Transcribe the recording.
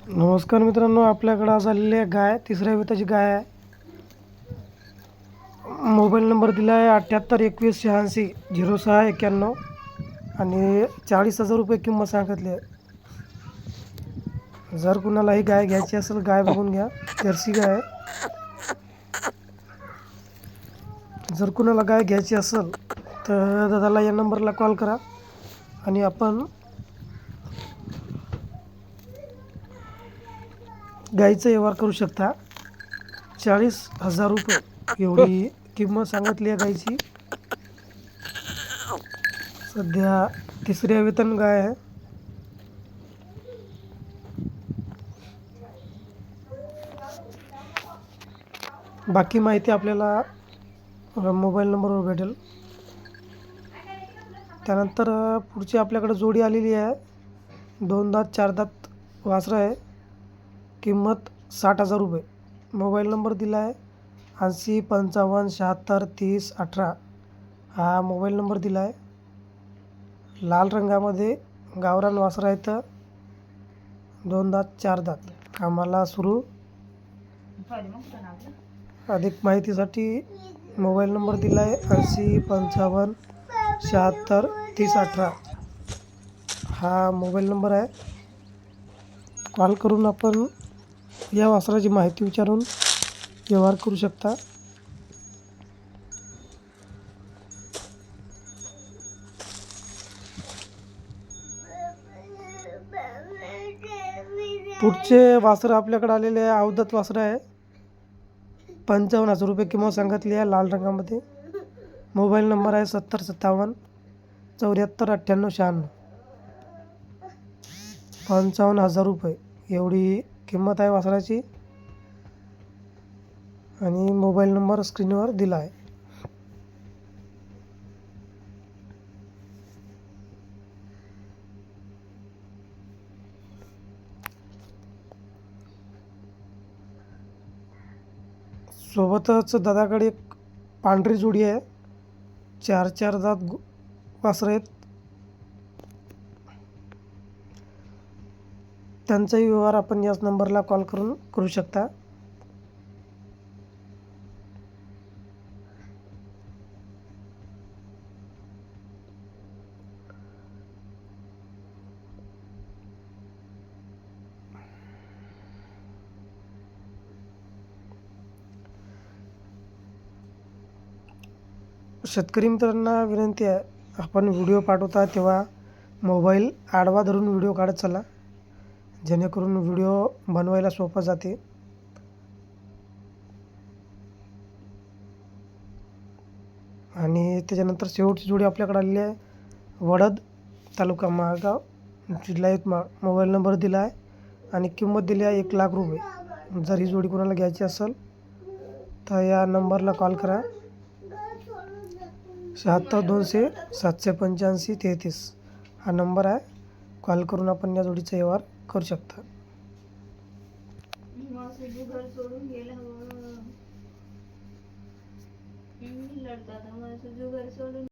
नमस्कार मित्रांनो, आपल्याकडं आज आलेली आहे गाय, तिसऱ्या वेताची गाय आहे. मोबाईल नंबर दिला आहे 7821860691 आणि 40,000 रुपये किंमत सांगितली आहे. जर कुणाला ही गाय घ्यायची असेल, गाय बघून घ्या, जर्सी गाय आहे. जर कुणाला गाय घ्यायची असेल तर दादाला या नंबरला कॉल करा आणि आपण गाईचा व्यवहार करू शकता. 40,000 रुपये एवढी किंमत सांगितली आहे गाईची. सध्या तिसऱ्या वेतन गाय आहे. बाकी माहिती आपल्याला मोबाईल नंबरवर भेटेल. त्यानंतर पुढची आपल्याकडे जोडी आलेली आहे. 2 दात 4 दात वासरं आहे. किंमत 60,000 रुपये. मोबाईल नंबर दिला आहे 8055763018. हा मोबाईल नंबर दिला आहे. लाल रंगामध्ये गावरान वासरं आहेत. 2 दात 4 दात. कामाला सुरू. अधिक माहितीसाठी मोबाईल नंबर दिला आहे 8055763018. हा मोबाईल नंबर आहे. कॉल करून आपण या वासराची माहिती विचारून व्यवहार करू शकता. पुढचे वासरं आपल्याकडे आलेले आहे. अवधत वासरं आहे. 55,000 रुपये किंमत सांगितली आहे. लाल रंगामध्ये. मोबाईल नंबर आहे 7057749896. 55,000 रुपये एवढी किंमत आहे वासराची आणि मोबाईल नंबर स्क्रीनवर दिला आहे. सोबतच दादाकडे एक पांढरी जोडी आहे. 4 दात वासरं आहेत. त्यांचाही व्यवहार आपण याच नंबरला कॉल करून करू शकता. शेतकरी मित्रांना विनंती आहे, आपण व्हिडिओ पाठवता तेव्हा मोबाईल आडवा धरून व्हिडिओ काढत चला, जेणेकरून व्हिडिओ बनवायला सोपं जाते. आणि त्याच्यानंतर शेवटची जोडी आपल्याकडे आलेली आहे. वडद, तालुका महागाव, जिल्हा यवतमाळ. मोबाईल नंबर दिला आहे आणि किंमत दिली आहे 1,00,000 रुपये. जर ही जोडी कोणाला घ्यायची असेल तर या नंबरला कॉल करा 762078578533. हा नंबर आहे. कॉल करून आपण या जोडीचा व्यवहार करू शकता. घर सोडून गेला लढतात घर सोडून